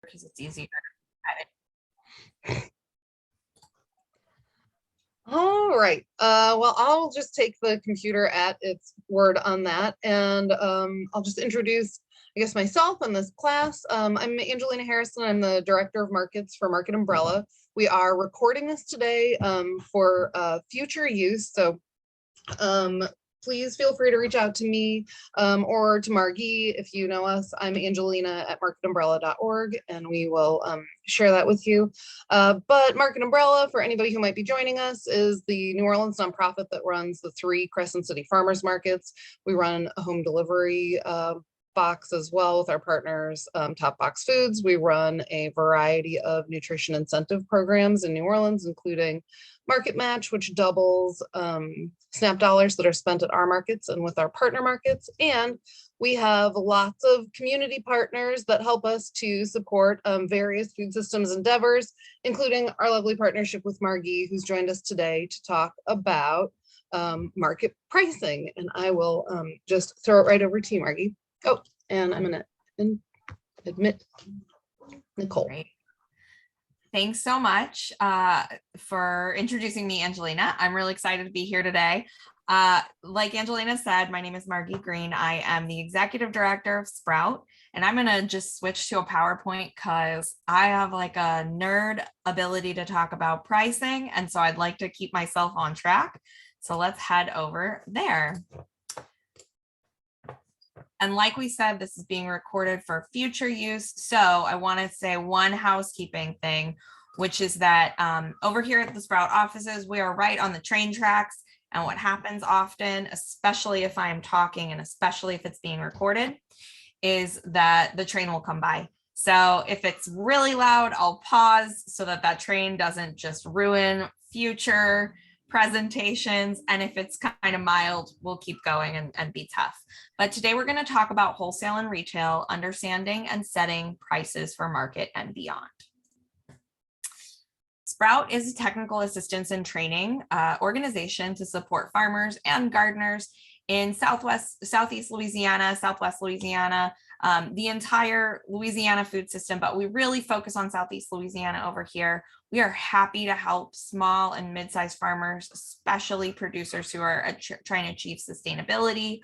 because it's easier. All right. Well, I'll just take the computer at its word on that, and I'll just introduce, I guess, myself and this class. I'm Angelina Harrison. I'm the Director of Markets for Market Umbrella. We are recording this today for future use. So please feel free to reach out to me or to Margie if you know us. I'm Angelina at marketumbrella.org, and we will share that with you. But Market Umbrella, for anybody who might be joining us, is the New Orleans nonprofit that runs the 3 Crescent City farmers markets. We run a home delivery box as well with our partners, Top Box Foods. We run a variety of nutrition incentive programs in New Orleans, including Market Match, which doubles SNAP dollars that are spent at our markets and with our partner markets. And we have lots of community partners that help us to support various food systems endeavors, including our lovely partnership with Margie, who's joined us today to talk about market pricing. And I will just throw it right over to you, Margie. Oh, and I'm gonna admit Nicole. Great. Thanks so much for introducing me, Angelina. I'm really excited to be here today. Like Angelina said, my name is Margie Green. I am the Executive Director of Sprout, and I'm gonna just switch to a PowerPoint because I have like a nerd ability to talk about pricing, and so I'd like to keep myself on track. So let's head over there. And like we said, this is being recorded for future use. So I want to say one housekeeping thing, which is that over here at the Sprout offices, we are right on the train tracks. And what happens often, especially if I'm talking and especially if it's being recorded, is that the train will come by. So if it's really loud, I'll pause so that that train doesn't just ruin future presentations. And if it's kind of mild, we'll keep going and be tough. But today we're going to talk about wholesale and retail, understanding and setting prices for market and beyond. Sprout is a technical assistance and training organization to support farmers and gardeners in Southeast Louisiana, Southwest Louisiana, the entire Louisiana food system, but we really focus on Southeast Louisiana over here. We are happy to help small and mid-sized farmers, especially producers who are trying to achieve sustainability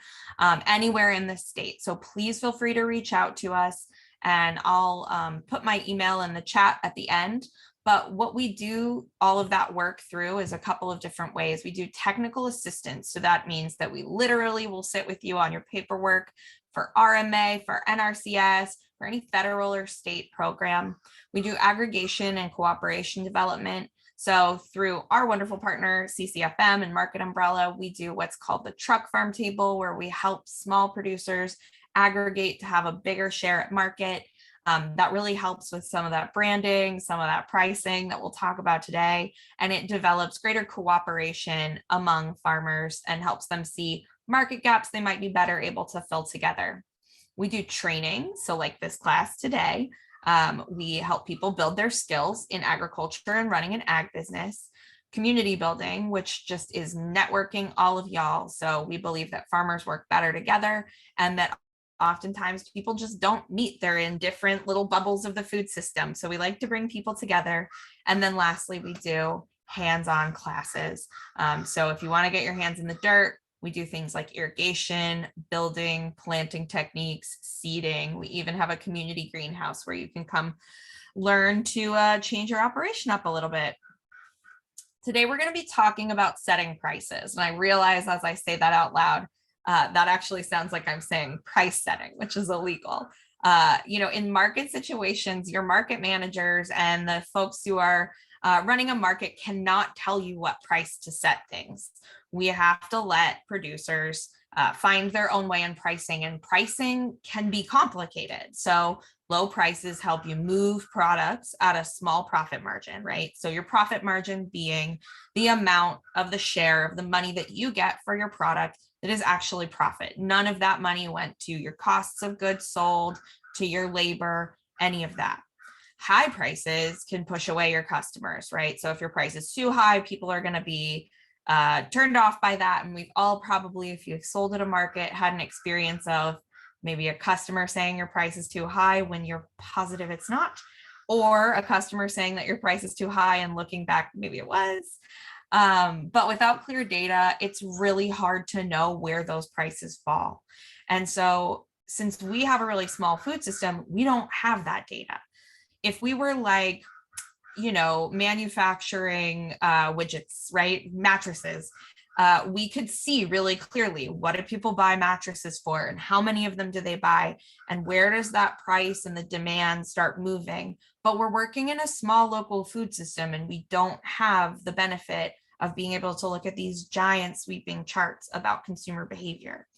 anywhere in the state. So please feel free to reach out to us, and I'll put my email in the chat at the end. But what we do all of that work through is a couple of different ways. We do technical assistance. So that means that we literally will sit with you on your paperwork for RMA, for NRCS, for any federal or state program. We do aggregation and cooperation development. So through our wonderful partner, CCFM and Market Umbrella, we do what's called the truck farm table, where we help small producers aggregate to have a bigger share at market. That really helps with some of that branding, some of that pricing that we'll talk about today, and it develops greater cooperation among farmers and helps them see market gaps they might be better able to fill together. We do training, so like this class today, we help people build their skills in agriculture and running an ag business. Community building, which just is networking all of y'all. So we believe that farmers work better together, and that oftentimes people just don't meet. They're in different little bubbles of the food system. So we like to bring people together. And then lastly, we do hands-on classes. So if you want to get your hands in the dirt, we do things like irrigation, building, planting techniques, seeding. We even have a community greenhouse where you can come learn to change your operation up a little bit. Today, we're going to be talking about setting prices. And I realize as I say that out loud, that actually sounds like I'm saying price setting, which is illegal. In market situations, your market managers and the folks who are running a market cannot tell you what price to set things. We have to let producers find their own way in pricing, and pricing can be complicated. So low prices help you move products at a small profit margin, right? So your profit margin being the amount of the share of the money that you get for your product that is actually profit. None of that money went to your costs of goods sold, to your labor, any of that. High prices can push away your customers, right? So if your price is too high, people are going to be turned off by that. And we've all probably, if you've sold at a market, had an experience of maybe a customer saying your price is too high when you're positive it's not, or a customer saying that your price is too high and looking back, maybe it was. But without clear data, it's really hard to know where those prices fall. And so since we have a really small food system, we don't have that data. If we were like, manufacturing widgets, right? Mattresses, we could see really clearly, what do people buy mattresses for, and how many of them do they buy, and where does that price and the demand start moving? But we're working in a small local food system, and we don't have the benefit of being able to look at these giant sweeping charts about consumer behavior.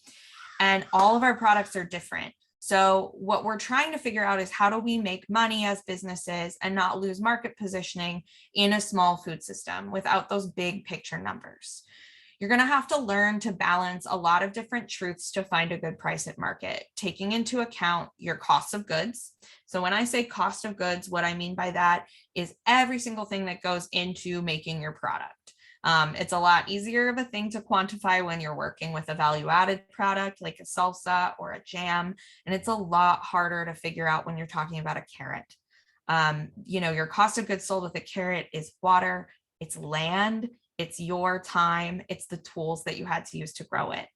And all of our products are different. So what we're trying to figure out is, how do we make money as businesses and not lose market positioning in a small food system without those big picture numbers? You're going to have to learn to balance a lot of different truths to find a good price at market, taking into account your cost of goods. So when I say cost of goods, what I mean by that is every single thing that goes into making your product. It's a lot easier of a thing to quantify when you're working with a value-added product like a salsa or a jam, and it's a lot harder to figure out when you're talking about a carrot. Your cost of goods sold with a carrot is water, it's land, it's your time, it's the tools that you had to use to grow it.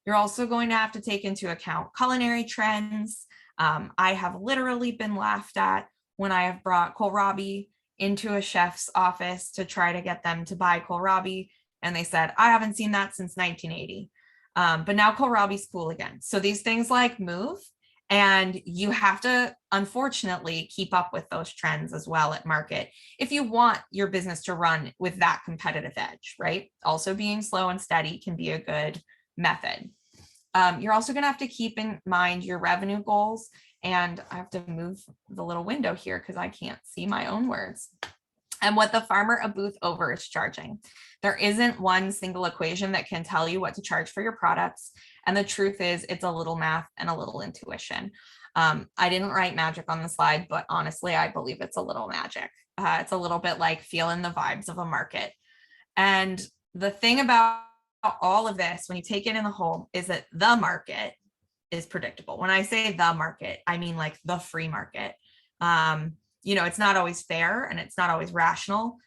You're also going to have to take into account culinary trends. I have literally been laughed at when I have brought kohlrabi into a chef's office to try to get them to buy kohlrabi. And they said, I haven't seen that since 1980. But now kohlrabi's cool again. So these things like move, and you have to, unfortunately, keep up with those trends as well at market if you want your business to run with that competitive edge, right? Also, being slow and steady can be a good method. You're also going to have to keep in mind your revenue goals. And I have to move the little window here because I can't see my own words. And what the farmer a booth over is charging. There isn't one single equation that can tell you what to charge for your products. And the truth is, it's a little math and a little intuition. I didn't write magic on the slide, but honestly, I believe it's a little magic. It's a little bit like feeling the vibes of a market. And the thing about all of this, when you take it in the whole, is that the market is predictable. When I say the market, I mean like the free market. It's not always fair and it's not always rational,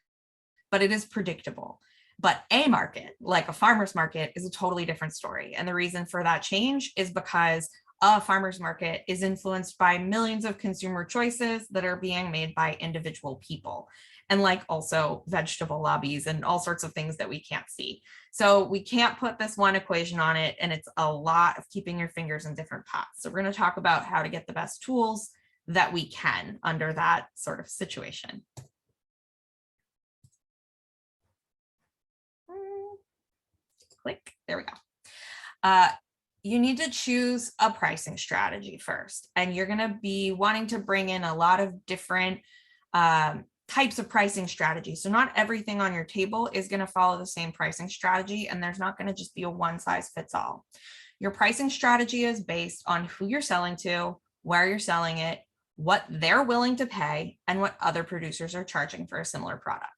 but it is predictable. But a market, like a farmer's market, is a totally different story. And the reason for that change is because a farmer's market is influenced by millions of consumer choices that are being made by individual people, and like also vegetable lobbies and all sorts of things that we can't see. So we can't put this one equation on it, and it's a lot of keeping your fingers in different pots. So we're going to talk about how to get the best tools that we can under that sort of situation. Click, there we go. You need to choose a pricing strategy first, and you're going to be wanting to bring in a lot of different types of pricing strategies. So not everything on your table is going to follow the same pricing strategy, and there's not going to just be a one size fits all. Your pricing strategy is based on who you're selling to, where you're selling it, what they're willing to pay, and what other producers are charging for a similar product.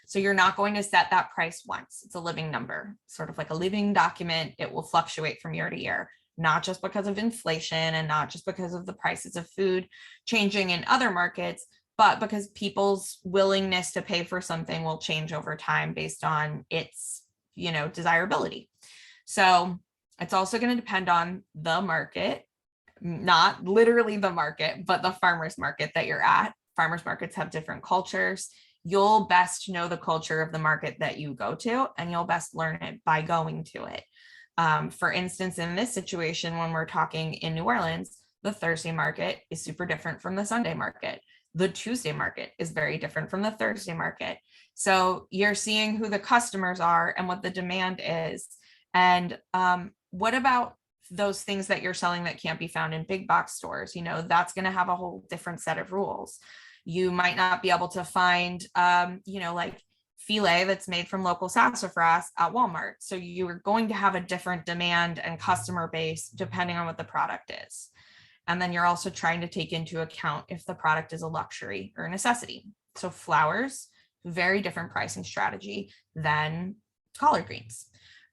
So you're not going to set that price once. It's a living number, sort of like a living document. It will fluctuate from year to year, not just because of inflation and not just because of the prices of food changing in other markets, but because people's willingness to pay for something will change over time based on its, desirability. So it's also going to depend on the market, not literally the market, but the farmer's market that you're at. Farmers markets have different cultures. You'll best know the culture of the market that you go to, and you'll best learn it by going to it. For instance, in this situation, when we're talking in New Orleans, the Thursday market is super different from the Sunday market. The Tuesday market is very different from the Thursday market. So you're seeing who the customers are and what the demand is. And what about those things that you're selling that can't be found in big box stores? That's going to have a whole different set of rules. You might not be able to find, like filet that's made from local sassafras at Walmart. So you're going to have a different demand and customer base depending on what the product is. And then you're also trying to take into account if the product is a luxury or a necessity. So flowers, very different pricing strategy than collard greens.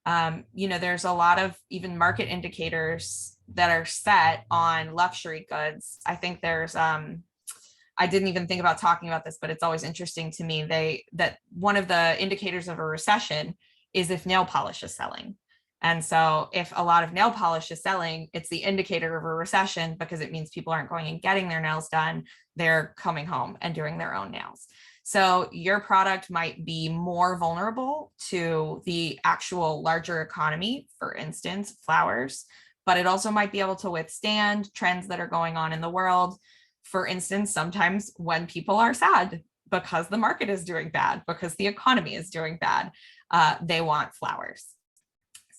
There's a lot of even market indicators that are set on luxury goods. I think there's I didn't even think about talking about this, but it's always interesting to me. That one of the indicators of a recession is if nail polish is selling. And so if a lot of nail polish is selling, it's the indicator of a recession because it means people aren't going and getting their nails done. They're coming home and doing their own nails. So your product might be more vulnerable to the actual larger economy, for instance, flowers, but it also might be able to withstand trends that are going on in the world. For instance, sometimes when people are sad because the market is doing bad, because the economy is doing bad, they want flowers.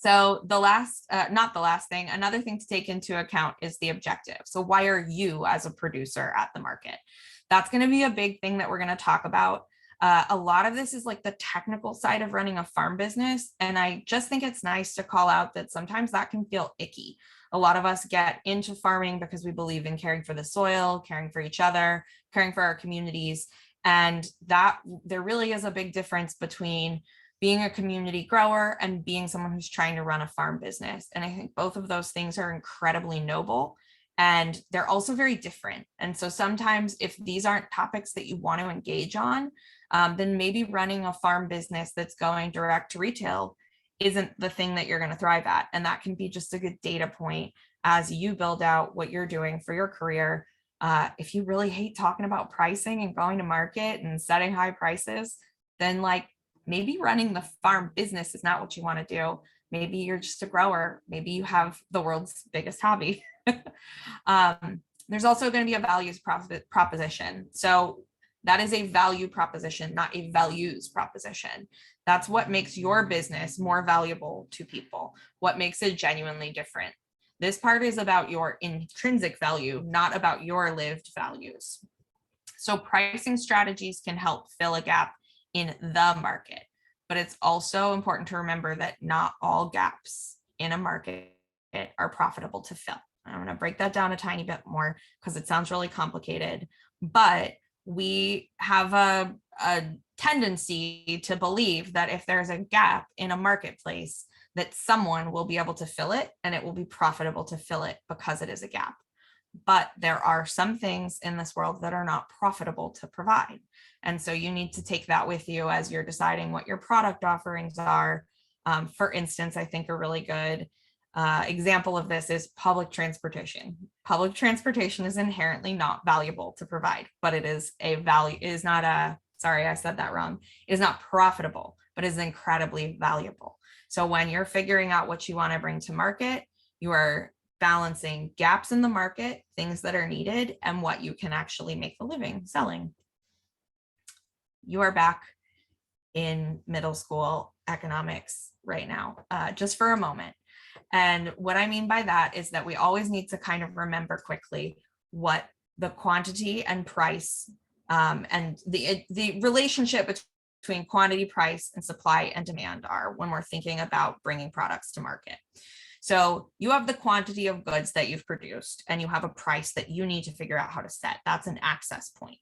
So the last, not the last thing, another thing to take into account is the objective. So why are you as a producer at the market? That's going to be a big thing that we're going to talk about. A lot of this is like the technical side of running a farm business. And I just think it's nice to call out that sometimes that can feel icky. A lot of us get into farming because we believe in caring for the soil, caring for each other, caring for our communities. And that there really is a big difference between being a community grower and being someone who's trying to run a farm business. And I think both of those things are incredibly noble. And they're also very different. And so sometimes if these aren't topics that you want to engage on, then maybe running a farm business that's going direct to retail isn't the thing that you're going to thrive at. And that can be just a good data point as you build out what you're doing for your career. If you really hate talking about pricing and going to market and setting high prices, then like maybe running the farm business is not what you want to do. Maybe you're just a grower. Maybe you have the world's biggest hobby. There's also going to be a values proposition. So that is a value proposition, not a values proposition. That's what makes your business more valuable to people, what makes it genuinely different. This part is about your intrinsic value, not about your lived values. So pricing strategies can help fill a gap in the market, but it's also important to remember that not all gaps in a market are profitable to fill. I'm going to break that down a tiny bit more because it sounds really complicated, but we have a tendency to believe that if there's a gap in a marketplace, that someone will be able to fill it and it will be profitable to fill it because it is a gap. But there are some things in this world that are not profitable to provide. And so you need to take that with you as you're deciding what your product offerings are. For instance, I think a really good example of this is public transportation. Public transportation is inherently not valuable to provide, but it is a value, it is not a, sorry, I said that wrong. It is not profitable, but is incredibly valuable. So when you're figuring out what you want to bring to market, you are balancing gaps in the market, things that are needed, and what you can actually make a living selling. You are back in middle school economics right now, just for a moment. And what I mean by that is that we always need to kind of remember quickly what the quantity and price and the relationship between quantity, price, and supply and demand are when we're thinking about bringing products to market. So you have the quantity of goods that you've produced and you have a price that you need to figure out how to set. That's an access point.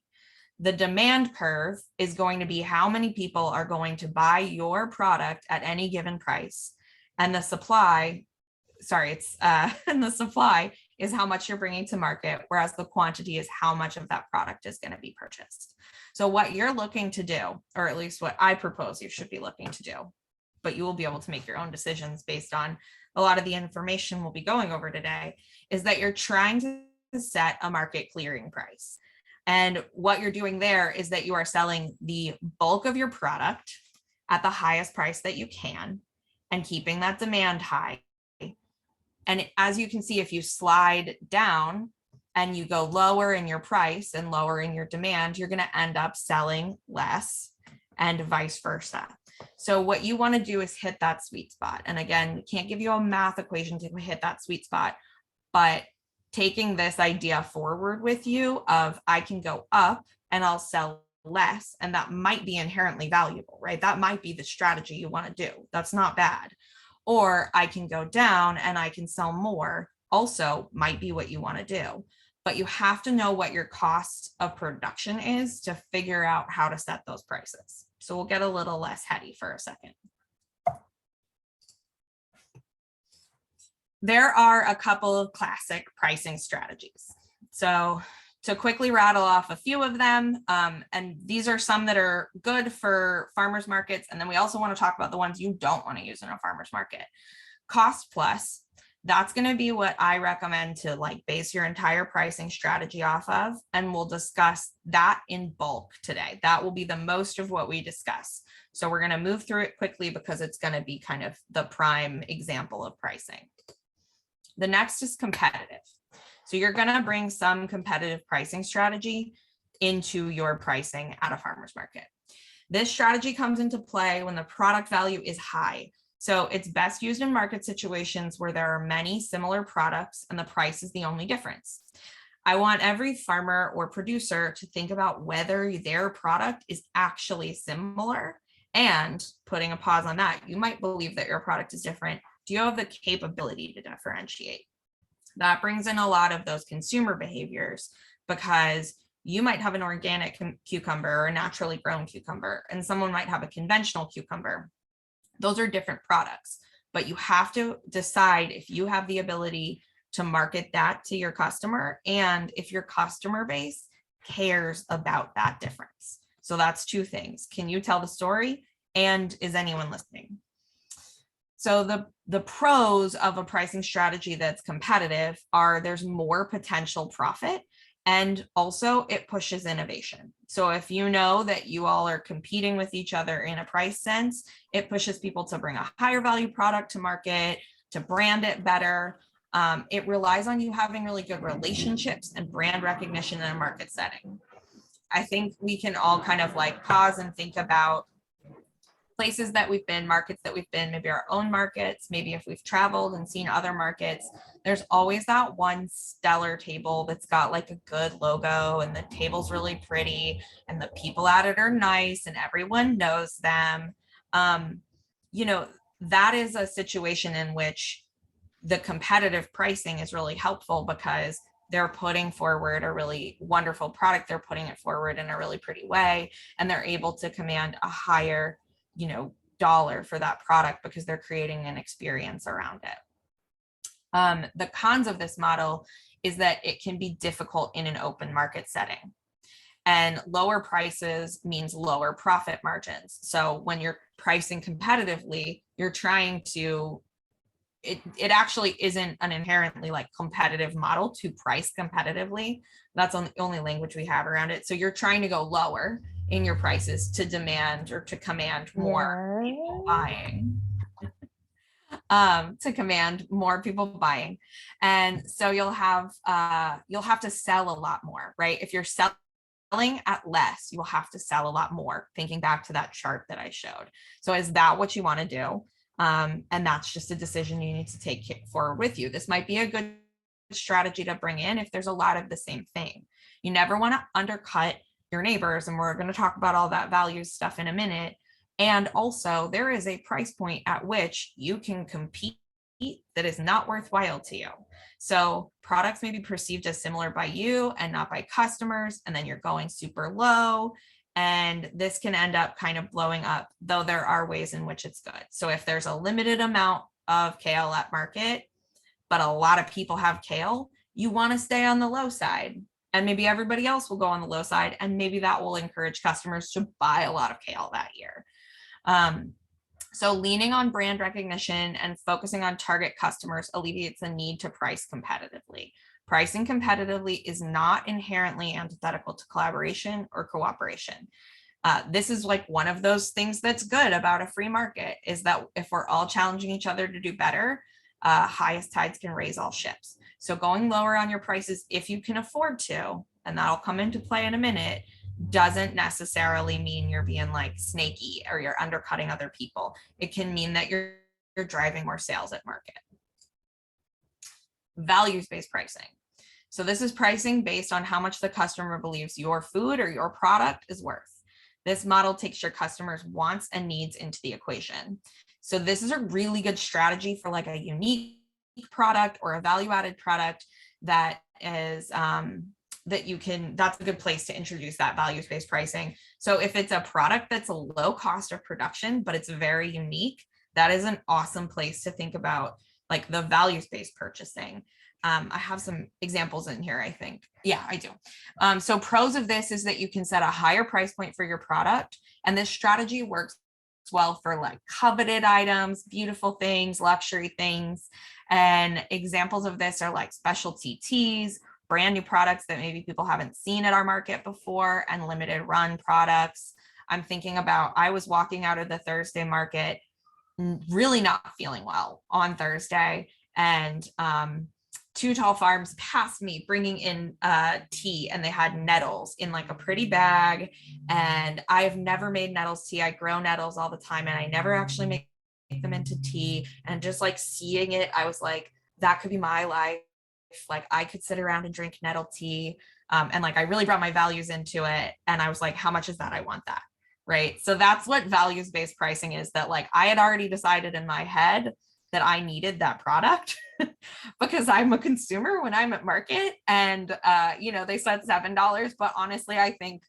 The demand curve is going to be how many people are going to buy your product at any given price. And the supply, and the supply is how much you're bringing to market, whereas the quantity is how much of that product is going to be purchased. So what you're looking to do, or at least what I propose you should be looking to do, but you will be able to make your own decisions based on a lot of the information we'll be going over today, is that you're trying to set a market clearing price. And what you're doing there is that you are selling the bulk of your product at the highest price that you can and keeping that demand high. And as you can see, if you slide down and you go lower in your price and lower in your demand, you're going to end up selling less and vice versa. So what you want to do is hit that sweet spot. And again, can't give you a math equation to hit that sweet spot, but taking this idea forward with you of I can go up and I'll sell less, and that might be inherently valuable, right? That might be the strategy you want to do. That's not bad. Or I can go down and I can sell more, also might be what you want to do. But you have to know what your cost of production is to figure out how to set those prices. So we'll get a little less heady for a second. There are a couple of classic pricing strategies. So to quickly rattle off a few of them, and these are some that are good for farmers markets. And then we also want to talk about the ones you don't want to use in a farmers market. Cost plus, that's going to be what I recommend to like base your entire pricing strategy off of. And we'll discuss that in bulk today. That will be the most of what we discuss. So we're going to move through it quickly because it's going to be kind of the prime example of pricing. The next is competitive. So you're going to bring some competitive pricing strategy into your pricing at a farmer's market. This strategy comes into play when the product value is high. So it's best used in market situations where there are many similar products and the price is the only difference. I want every farmer or producer to think about whether their product is actually similar, and putting a pause on that, you might believe that your product is different. Do you have the capability to differentiate? That brings in a lot of those consumer behaviors, because you might have an organic cucumber or a naturally grown cucumber, and someone might have a conventional cucumber. Those are different products, but you have to decide if you have the ability to market that to your customer and if your customer base cares about that difference. So that's two things. Can you tell the story? And is anyone listening? So the pros of a pricing strategy that's competitive are there's more potential profit, and also it pushes innovation. So if you know that you all are competing with each other in a price sense, it pushes people to bring a higher value product to market, to brand it better. It relies on you having really good relationships and brand recognition in a market setting. I think we can all kind of like pause and think about places that we've been, markets that we've been, maybe our own markets, maybe if we've traveled and seen other markets. There's always that one stellar table that's got like a good logo and the table's really pretty and the people at it are nice and everyone knows them. You know, that is a situation in which the competitive pricing is really helpful because they're putting forward a really wonderful product. They're putting it forward in a really pretty way, and they're able to command a higher, you know, dollar for that product because they're creating an experience around it. The cons of this model is that it can be difficult in an open market setting, and lower prices means lower profit margins. So when you're pricing competitively, you're trying to, it actually isn't an inherently like competitive model to price competitively. That's the only language we have around it. So you're trying to go lower in your prices to demand or to command more people buying. To command more people buying. And so you'll have to sell a lot more, right? If you're selling at less, you will have to sell a lot more, thinking back to that chart that I showed. So is that what you want to do? And that's just a decision you need to take forward with you. This might be a good strategy to bring in if there's a lot of the same thing. You never want to undercut your neighbors, and we're going to talk about all that value stuff in a minute. And also, there is a price point at which you can compete that is not worthwhile to you. So products may be perceived as similar by you and not by customers, and then you're going super low. And this can end up kind of blowing up, though there are ways in which it's good. So if there's a limited amount of kale at market, but a lot of people have kale, you want to stay on the low side. And maybe everybody else will go on the low side, and maybe that will encourage customers to buy a lot of kale that year. So leaning on brand recognition and focusing on target customers alleviates the need to price competitively. Pricing competitively is not inherently antithetical to collaboration or cooperation. This is like one of those things that's good about a free market, is that if we're all challenging each other to do better, highest tides can raise all ships. So going lower on your prices if you can afford to, and that'll come into play in a minute, doesn't necessarily mean you're being like snaky or you're undercutting other people. It can mean that you're driving more sales at market. Values-based pricing. So this is pricing based on how much the customer believes your food or your product is worth. This model takes your customers' wants and needs into the equation. So this is a really good strategy for like a unique product or a value-added product that is that's a good place to introduce that values-based pricing. So if it's a product that's a low cost of production, but it's very unique, that is an awesome place to think about like the values-based purchasing. I have some examples in here, I think. Yeah, I do. So pros of this is that you can set a higher price point for your product. And this strategy works well for like coveted items, beautiful things, luxury things. And examples of this are like specialty teas, brand new products that maybe people haven't seen at our market before, and limited run products. I'm thinking about, I was walking out of the Thursday market really not feeling well on Thursday, and Two Tall Farms passed me bringing in tea, and they had nettles in like a pretty bag. And I've never made nettles tea. I grow nettles all the time, and I never actually make them into tea. And just like seeing it, I was like, that could be my life. Like I could sit around and drink nettle tea. And like I really brought my values into it. And I was like, how much is that? I want that. Right. So that's what values-based pricing is, that like I had already decided in my head that I needed that product because I'm a consumer when I'm at market. And, they said $7, but honestly, I think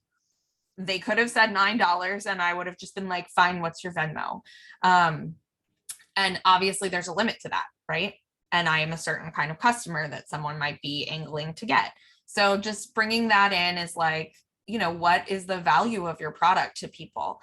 they could have said $9 and I would have just been like, fine, what's your Venmo? And obviously there's a limit to that, right? And I am a certain kind of customer that someone might be angling to get. So just bringing that in is like, what is the value of your product to people?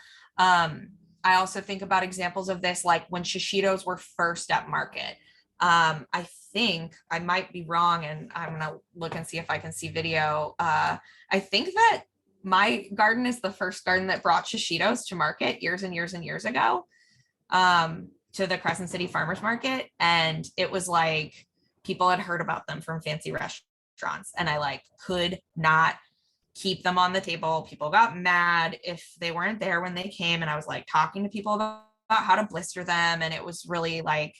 I also think about examples of this, like when Shishitos were first at market. I think I might be wrong, and I'm gonna look and see if I can see video. I think that my garden is the first garden that brought Shishitos to market years and years and years ago, to the Crescent City Farmers Market. And it was like people had heard about them from fancy restaurants, and I like could not keep them on the table. People got mad if they weren't there when they came. And I was like talking to people about how to blister them. And it was really like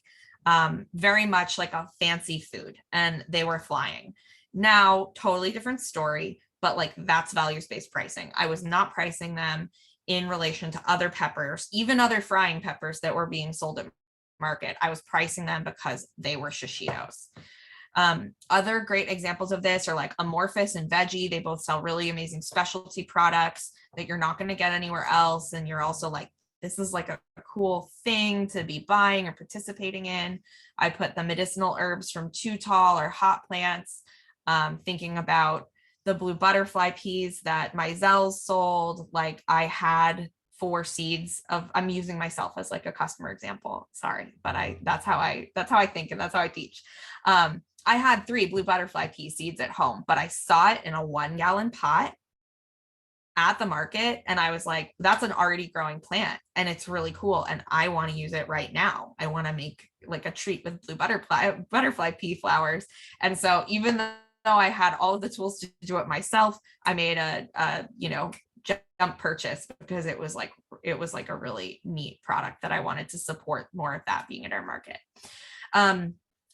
very much like a fancy food, and they were flying. Now, totally different story, but like that's values-based pricing. I was not pricing them in relation to other peppers, even other frying peppers that were being sold at market. I was pricing them because they were Shishitos. Other great examples of this are like Amorphous and Veggie. They both sell really amazing specialty products that you're not going to get anywhere else. And you're also like, this is like a cool thing to be buying or participating in. I put the medicinal herbs from Too Tall or hot plants, thinking about the blue butterfly peas that Mizell's sold. Like I had 4 seeds of, I'm using myself as like a customer example. Sorry, but that's how I think, and that's how I teach. I had 3 blue butterfly pea seeds at home, but I saw it in a 1-gallon pot at the market. And I was like, that's an already growing plant and it's really cool. And I want to use it right now. I want to make like a treat with blue butterfly pea flowers. And so even though I had all of the tools to do it myself, I made a jump purchase because it was like a really neat product that I wanted to support more of that being at our market.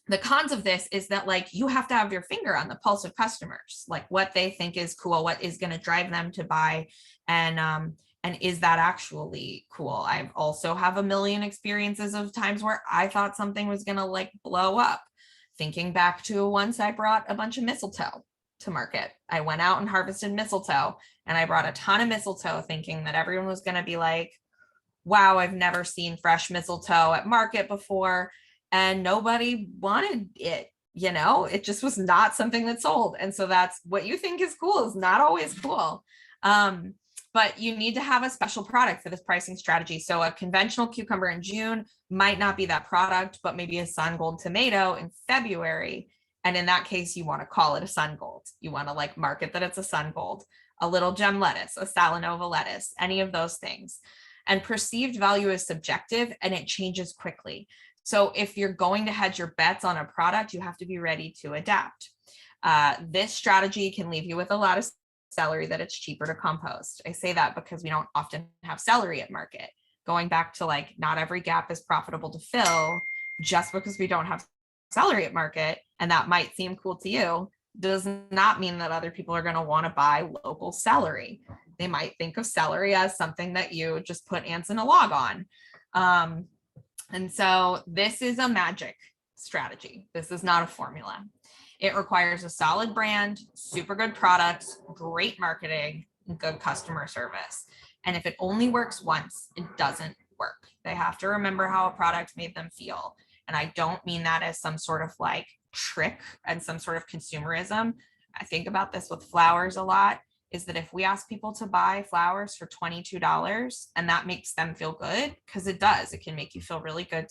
The cons of this is that like you have to have your finger on the pulse of customers, like what they think is cool, what is going to drive them to buy, and is that actually cool? I also have a million experiences of times where I thought something was going to like blow up. Thinking back to once I brought a bunch of mistletoe to market. I went out and harvested mistletoe, and I brought a ton of mistletoe thinking that everyone was going to be like, wow, I've never seen fresh mistletoe at market before. And nobody wanted it. It just was not something that sold. And so that's what you think is cool is not always cool. But you need to have a special product for this pricing strategy. So a conventional cucumber in June might not be that product, but maybe a sun gold tomato in February. And in that case, you want to call it a sun gold. You want to like market that it's a sun gold, a little gem lettuce, a Salanova lettuce, any of those things. And perceived value is subjective and it changes quickly. So if you're going to hedge your bets on a product, you have to be ready to adapt. This strategy can leave you with a lot of celery that it's cheaper to compost. I say that because we don't often have celery at market. Going back to like, not every gap is profitable to fill. Just because we don't have celery at market, and that might seem cool to you, does not mean that other people are going to want to buy local celery. They might think of celery as something that you just put ants in a log on. And so this is a magic strategy. This is not a formula. It requires a solid brand, super good products, great marketing, and good customer service. And if it only works once, it doesn't work. They have to remember how a product made them feel. And I don't mean that as some sort of like trick and some sort of consumerism. I think about this with flowers a lot, is that if we ask people to buy flowers for $22 and that makes them feel good, because it does, it can make you feel really good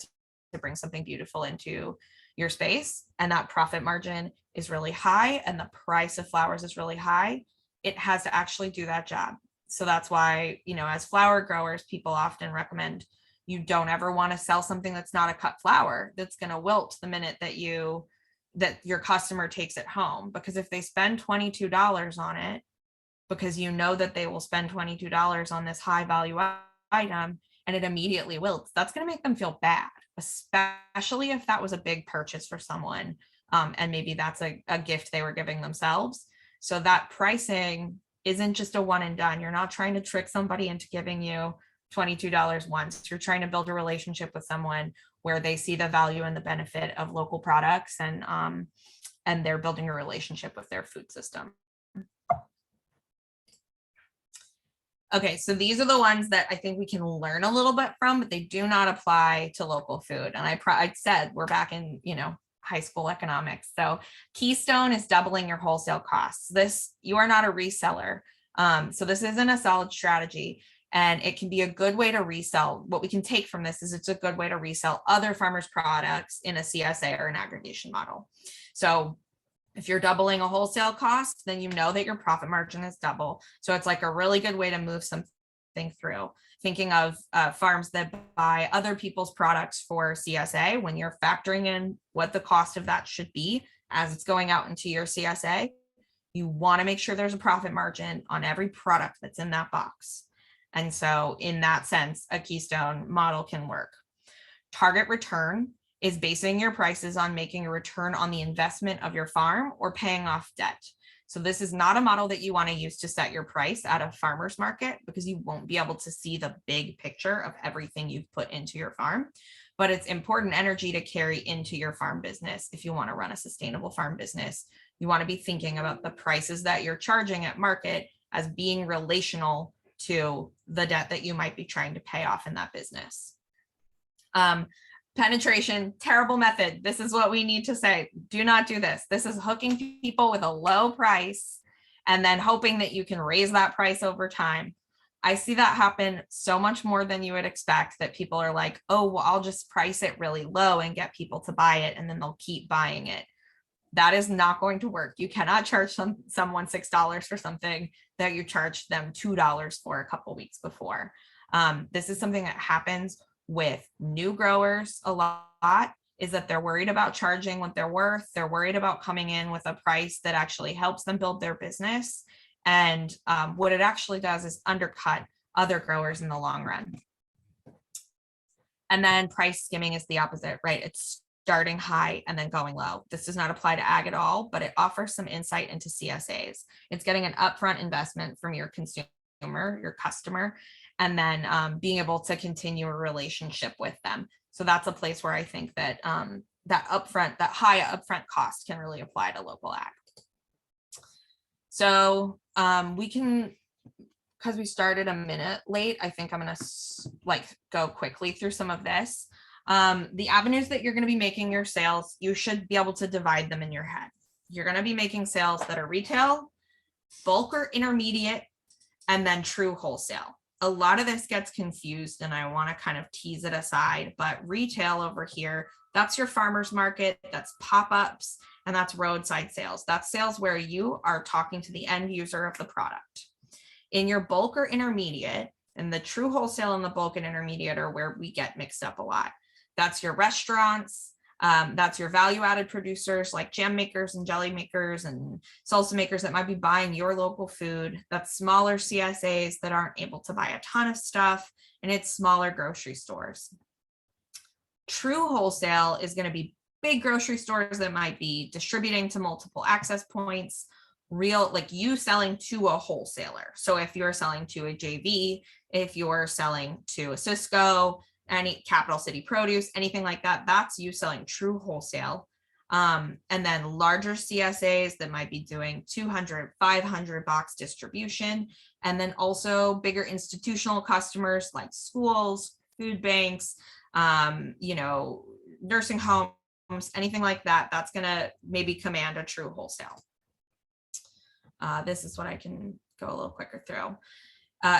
to bring something beautiful into your space, and that profit margin is really high and the price of flowers is really high, it has to actually do that job. So that's why, as flower growers, people often recommend you don't ever want to sell something that's not a cut flower that's going to wilt the minute that your customer takes it home. Because if they spend $22 on it, because that they will spend $22 on this high value item and it immediately wilts, that's going to make them feel bad, especially if that was a big purchase for someone. And maybe that's a gift they were giving themselves. So that pricing isn't just a one and done. You're not trying to trick somebody into giving you $22 once. You're trying to build a relationship with someone where they see the value and the benefit of local products, and they're building a relationship with their food system. Okay, so these are the ones that I think we can learn a little bit from, but they do not apply to local food. And I said we're back in, high school economics. So Keystone is doubling your wholesale costs. You are not a reseller. So this isn't a solid strategy, and it can be a good way to resell. What we can take from this is it's a good way to resell other farmers' products in a CSA or an aggregation model. So if you're doubling a wholesale cost, then you know that your profit margin is double. So it's like a really good way to move something through. Thinking of farms that buy other people's products for CSA, when you're factoring in what the cost of that should be as it's going out into your CSA, you want to make sure there's a profit margin on every product that's in that box. And so in that sense, a Keystone model can work. Target return is basing your prices on making a return on the investment of your farm or paying off debt. So this is not a model that you want to use to set your price at a farmer's market, because you won't be able to see the big picture of everything you've put into your farm. But it's important energy to carry into your farm business. If you want to run a sustainable farm business, you want to be thinking about the prices that you're charging at market as being relational to the debt that you might be trying to pay off in that business. Penetration, terrible method. This is what we need to say. Do not do this. This is hooking people with a low price and then hoping that you can raise that price over time. I see that happen so much more than you would expect, that people are like, oh, well, I'll just price it really low and get people to buy it, and then they'll keep buying it. That is not going to work. You cannot charge someone $6 for something that you charged them $2 for a couple weeks before. This is something that happens with new growers a lot, is that they're worried about charging what they're worth. They're worried about coming in with a price that actually helps them build their business. And what it actually does is undercut other growers in the long run. And then price skimming is the opposite, right? It's starting high and then going low. This does not apply to ag at all, but it offers some insight into CSAs. It's getting an upfront investment from your consumer, your customer, and then being able to continue a relationship with them. So that's a place where I think that that high upfront cost can really apply to local ag. So we can, because we started a minute late, I think I'm going to go quickly through some of this. The avenues that you're going to be making your sales, you should be able to divide them in your head. You're going to be making sales that are retail, bulk or intermediate, and then true wholesale. A lot of this gets confused, and I want to kind of tease it aside, but retail over here, that's your farmer's market, that's pop-ups, and that's roadside sales. That's sales where you are talking to the end user of the product. In your bulk or intermediate, and the true wholesale and the bulk and intermediate are where we get mixed up a lot. That's your restaurants, that's your value-added producers like jam makers and jelly makers and salsa makers that might be buying your local food. That's smaller CSAs that aren't able to buy a ton of stuff, and it's smaller grocery stores. True wholesale is going to be big grocery stores that might be distributing to multiple access points, like you selling to a wholesaler. So if you're selling to a JV, if you're selling to a Cisco, any Capital City Produce, anything like that, that's you selling true wholesale. And then larger CSAs that might be doing 200, 500 box distribution. And then also bigger institutional customers like schools, food banks, nursing homes, anything like that, that's going to maybe command a true wholesale. This is what I can go a little quicker through.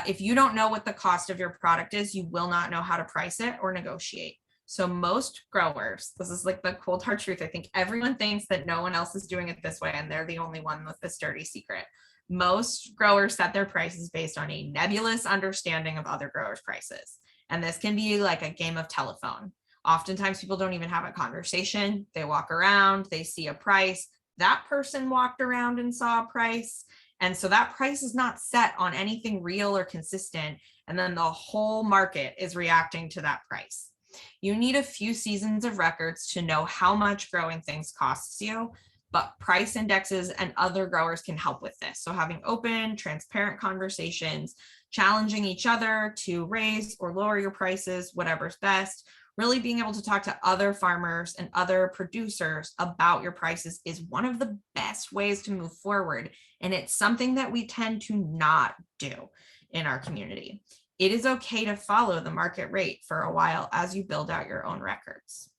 If you don't know what the cost of your product is, you will not know how to price it or negotiate. So most growers, this is like the cold hard truth. I think everyone thinks that no one else is doing it this way and they're the only one with this dirty secret. Most growers set their prices based on a nebulous understanding of other growers' prices. And this can be like a game of telephone. Oftentimes people don't even have a conversation. They walk around, they see a price. That person walked around and saw a price. And so that price is not set on anything real or consistent. And then the whole market is reacting to that price. You need a few seasons of records to know how much growing things costs you, but price indexes and other growers can help with this. So having open, transparent conversations, challenging each other to raise or lower your prices, whatever's best, really being able to talk to other farmers and other producers about your prices is one of the best ways to move forward. And it's something that we tend to not do in our community. It is okay to follow the market rate for a while as you build out your own records.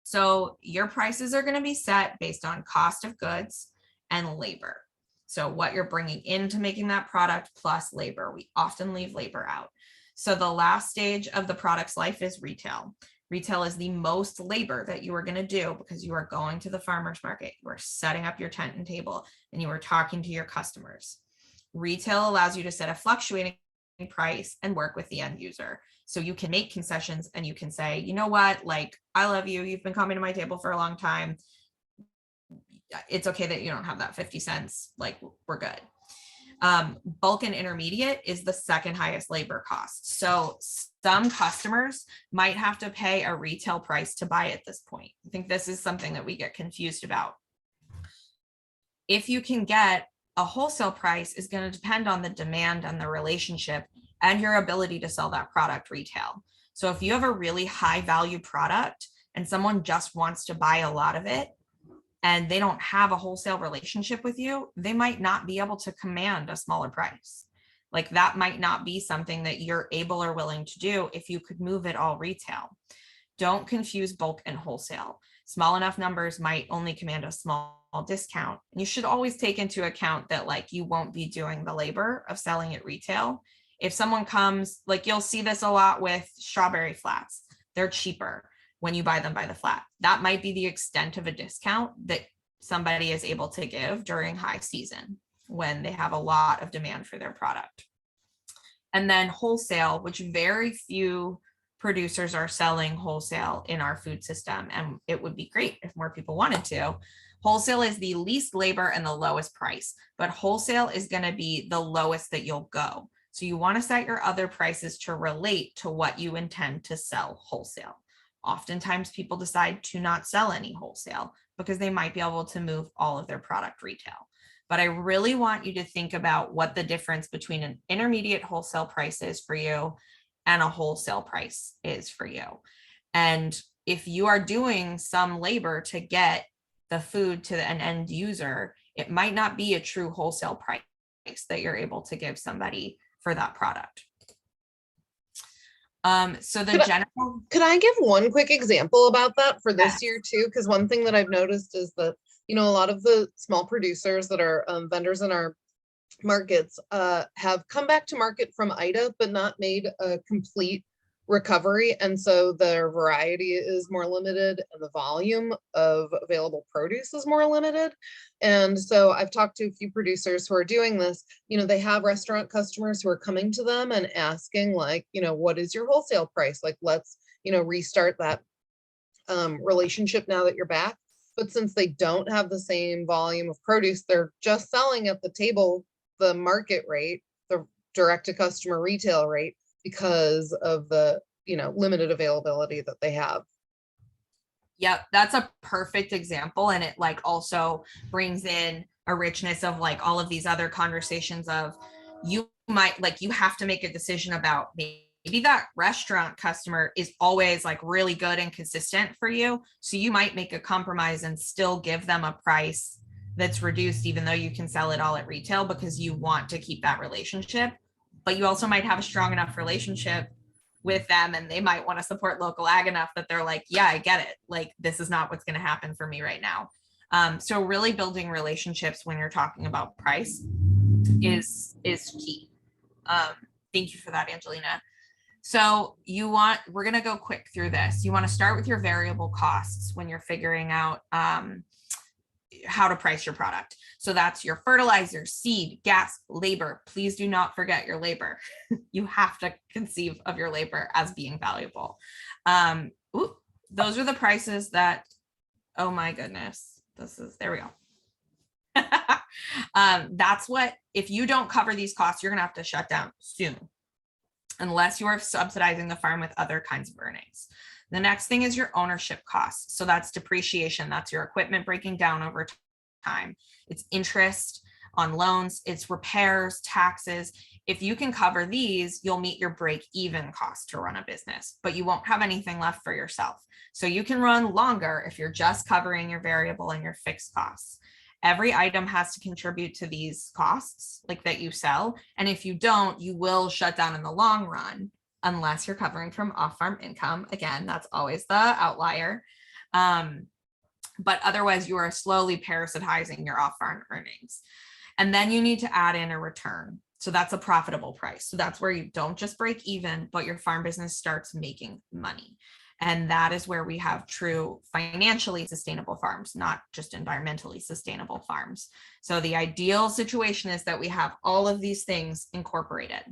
So your prices are going to be set based on cost of goods and labor. So what you're bringing into making that product plus labor. We often leave labor out. So the last stage of the product's life is retail. Retail is the most labor that you are going to do because you are going to the farmer's market, you are setting up your tent and table, and you are talking to your customers. Retail allows you to set a fluctuating price and work with the end user. So you can make concessions and you can say, you know what, like, I love you. You've been coming to my table for a long time. It's okay that you don't have that 50 cents. Like, we're good. Bulk and intermediate is the second highest labor cost. So some customers might have to pay a retail price to buy at this point. I think this is something that we get confused about. If you can get a wholesale price is going to depend on the demand and the relationship and your ability to sell that product retail. So if you have a really high value product and someone just wants to buy a lot of it, and they don't have a wholesale relationship with you, they might not be able to command a smaller price. Like, that might not be something that you're able or willing to do if you could move it all retail. Don't confuse bulk and wholesale. Small enough numbers might only command a small discount. You should always take into account that, like, you won't be doing the labor of selling it retail. If someone comes, like, you'll see this a lot with strawberry flats. They're cheaper when you buy them by the flat. That might be the extent of a discount that somebody is able to give during high season when they have a lot of demand for their product. And then wholesale, which very few producers are selling wholesale in our food system. And it would be great if more people wanted to. Wholesale is the least labor and the lowest price, but wholesale is going to be the lowest that you'll go. So you want to set your other prices to relate to what you intend to sell wholesale. Oftentimes people decide to not sell any wholesale because they might be able to move all of their product retail. But I really want you to think about what the difference between an intermediate wholesale price is for you and a wholesale price is for you. And if you are doing some labor to get the food to an end user, it might not be a true wholesale price that you're able to give somebody for that product. So the general. Could I give one quick example about that for this year too? Because one thing that I've noticed is that, you know, a lot of the small producers that are vendors in our markets have come back to market from IDA, but not made a complete recovery. And so their variety is more limited and the volume of available produce is more limited. And so I've talked to a few producers who are doing this. You know, they have restaurant customers who are coming to them and asking, like, you know, what is your wholesale price? Like, let's, you know, restart that relationship now that you're back. But since they don't have the same volume of produce, they're just selling at the table the market rate, the direct to customer retail rate, because of the, you know, limited availability that they have. Yep, that's a perfect example. And it like also brings in a richness of like all of these other conversations of you might like, you have to make a decision about maybe that restaurant customer is always like really good and consistent for you. So you might make a compromise and still give them a price that's reduced, even though you can sell it all at retail because you want to keep that relationship. But you also might have a strong enough relationship with them, and they might want to support local ag enough that they're like, yeah, I get it. Like, this is not what's going to happen for me right now. So really building relationships when you're talking about price is key. Thank you for that, Angelina. So we're going to go quick through this. You want to start with your variable costs when you're figuring out how to price your product. So that's your fertilizer, seed, gas, labor. Please do not forget your labor. You have to conceive of your labor as being valuable. Those are the prices that, oh my goodness, there we go. That's what, if you don't cover these costs, you're gonna have to shut down soon, unless you are subsidizing the farm with other kinds of earnings. The next thing is your ownership costs. So that's depreciation. That's your equipment breaking down over time. It's interest on loans, it's repairs, taxes. If you can cover these, you'll meet your break even cost to run a business, but you won't have anything left for yourself. So you can run longer if you're just covering your variable and your fixed costs. Every item has to contribute to these costs, like that you sell. And if you don't, you will shut down in the long run, unless you're covering from off-farm income. Again, that's always the outlier. But otherwise, you are slowly parasitizing your off-farm earnings. And then you need to add in a return. So that's a profitable price. So that's where you don't just break even, but your farm business starts making money. And that is where we have true financially sustainable farms, not just environmentally sustainable farms. So the ideal situation is that we have all of these things incorporated.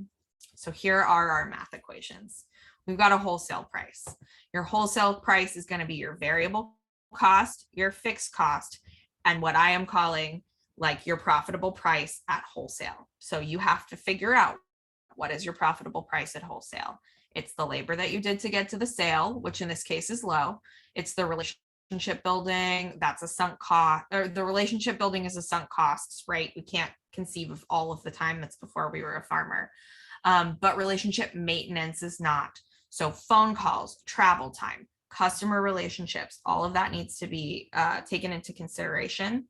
So here are our math equations. We've got a wholesale price. Your wholesale price is going to be your variable cost, your fixed cost, and what I am calling like your profitable price at wholesale. So you have to figure out, what is your profitable price at wholesale? It's the labor that you did to get to the sale, which in this case is low. It's the relationship building, that's a sunk cost, or the relationship building is a sunk cost, right? We can't conceive of all of the time that's before we were a farmer. But relationship maintenance is not. So phone calls, travel time, customer relationships, all of that needs to be taken into consideration.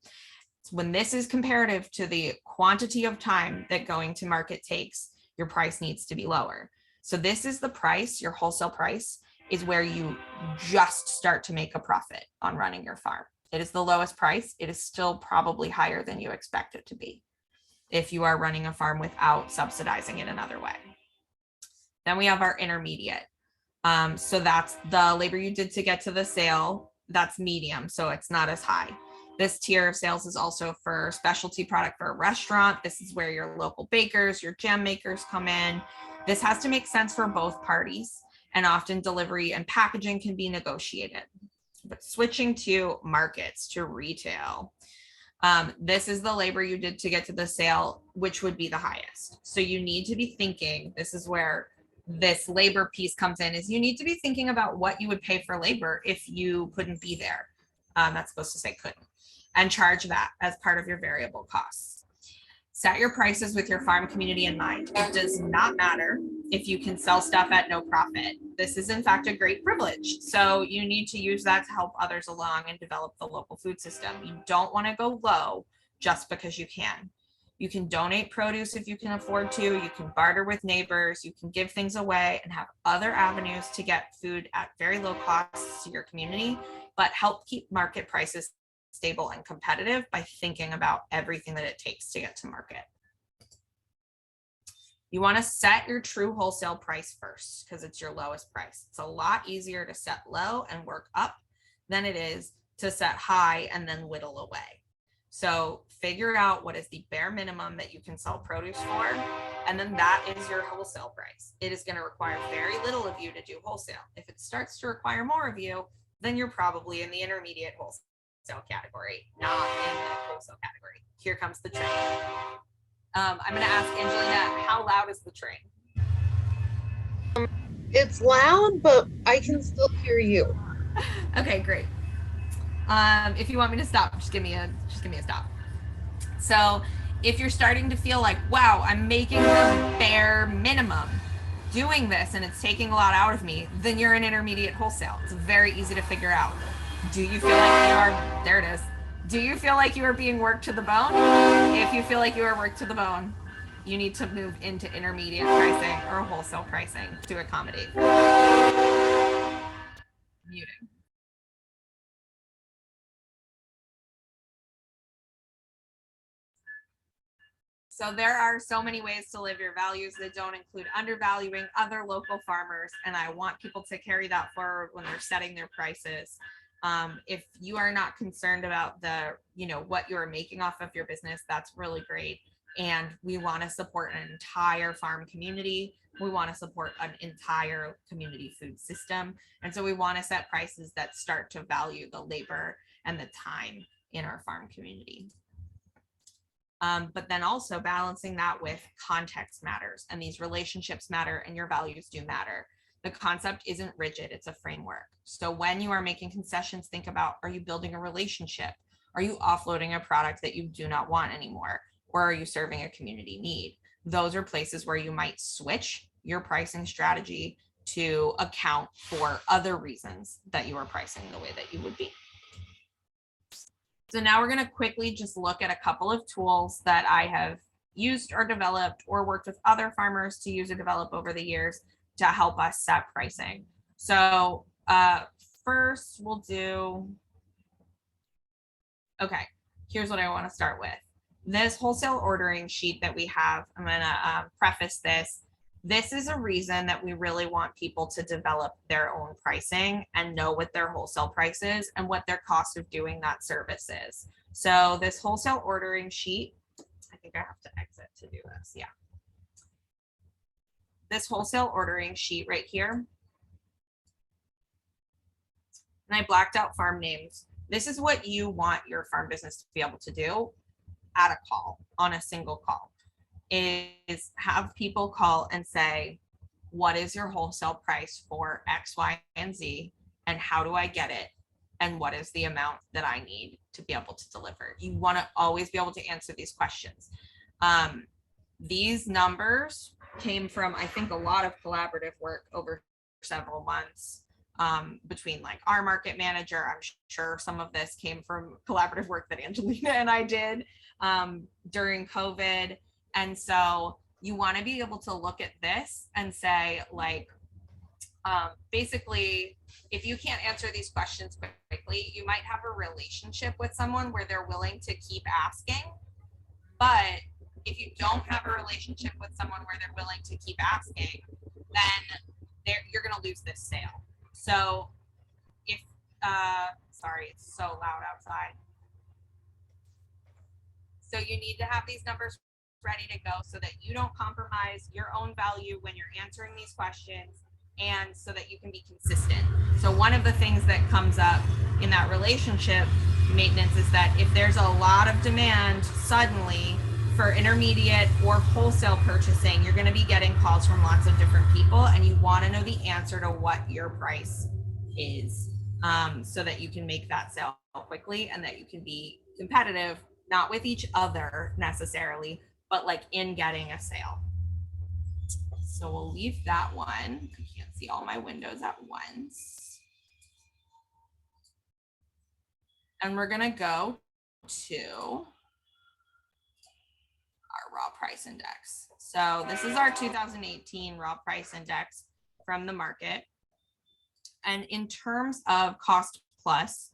When this is comparative to the quantity of time that going to market takes, your price needs to be lower. So this is the price, your wholesale price is where you just start to make a profit on running your farm. It is the lowest price. It is still probably higher than you expect it to be if you are running a farm without subsidizing it another way. Then we have our intermediate. So that's the labor you did to get to the sale. That's medium, so it's not as high. This tier of sales is also for specialty product for a restaurant. This is where your local bakers, your jam makers come in. This has to make sense for both parties, and often delivery and packaging can be negotiated. But switching to markets, to retail, this is the labor you did to get to the sale, which would be the highest. So you need to be thinking, this is where this labor piece comes in, is you need to be thinking about what you would pay for labor if you couldn't be there. That's supposed to say couldn't, and charge that as part of your variable costs. Set your prices with your farm community in mind. It does not matter if you can sell stuff at no profit. This is in fact a great privilege. So you need to use that to help others along and develop the local food system. You don't want to go low just because you can. You can donate produce if you can afford to. You can barter with neighbors. You can give things away and have other avenues to get food at very low costs to your community, but help keep market prices stable and competitive by thinking about everything that it takes to get to market. You want to set your true wholesale price first because it's your lowest price. It's a lot easier to set low and work up than it is to set high and then whittle away. So figure out what is the bare minimum that you can sell produce for, and then that is your wholesale price. It is going to require very little of you to do wholesale. If it starts to require more of you, then you're probably in the intermediate wholesale category, not in the wholesale category. Here comes the train. I'm going to ask Angelina, how loud is the train? It's loud, but I can still hear you. Okay, great. If you want me to stop, just give me a stop. So if you're starting to feel like, wow, I'm making the bare minimum doing this and it's taking a lot out of me, then you're in intermediate wholesale. It's very easy to figure out. Do you feel like you are, there it is. Do you feel like you are being worked to the bone? If you feel like you are worked to the bone, you need to move into intermediate pricing or wholesale pricing to accommodate. Muting. So there are so many ways to live your values that don't include undervaluing other local farmers. And I want people to carry that forward when they're setting their prices. If you are not concerned about what you're making off of your business, that's really great. And we want to support an entire farm community. We want to support an entire community food system. And so we want to set prices that start to value the labor and the time in our farm community. But then also balancing that with context matters, and these relationships matter, and your values do matter. The concept isn't rigid, it's a framework. So when you are making concessions, think about, are you building a relationship? Are you offloading a product that you do not want anymore? Or are you serving a community need? Those are places where you might switch your pricing strategy to account for other reasons that you are pricing the way that you would be. So now we're going to quickly just look at a couple of tools that I have used or developed or worked with other farmers to use or develop over the years to help us set pricing. So first we'll do, okay, here's what I want to start with. This wholesale ordering sheet that we have, I'm going to preface this. This is a reason that we really want people to develop their own pricing and know what their wholesale price is and what their cost of doing that service is. So this wholesale ordering sheet, I think I have to exit to do this. Yeah. This wholesale ordering sheet right here. And I blacked out farm names. This is what you want your farm business to be able to do at a call, on a single call. Is have people call and say, what is your wholesale price for X, Y, and Z, and how do I get it, and what is the amount that I need to be able to deliver? You want to always be able to answer these questions. These numbers came from, I think, a lot of collaborative work over several months between like our market manager. I'm sure some of this came from collaborative work that Angelina and I did during COVID. And so you want to be able to look at this and say, like, basically, if you can't answer these questions quickly, you might have a relationship with someone where they're willing to keep asking. But if you don't have a relationship with someone where they're willing to keep asking, then you're going to lose this sale. So if, sorry, it's so loud outside. So you need to have these numbers ready to go so that you don't compromise your own value when you're answering these questions, and so that you can be consistent. So one of the things that comes up in that relationship maintenance is that if there's a lot of demand suddenly for intermediate or wholesale purchasing, you're going to be getting calls from lots of different people, and you want to know the answer to what your price is, so that you can make that sale quickly and that you can be competitive, not with each other necessarily, but like in getting a sale. So we'll leave that one. I can't see all my windows at once. And we're gonna go to our raw price index. So this is our 2018 raw price index from the market. And in terms of cost plus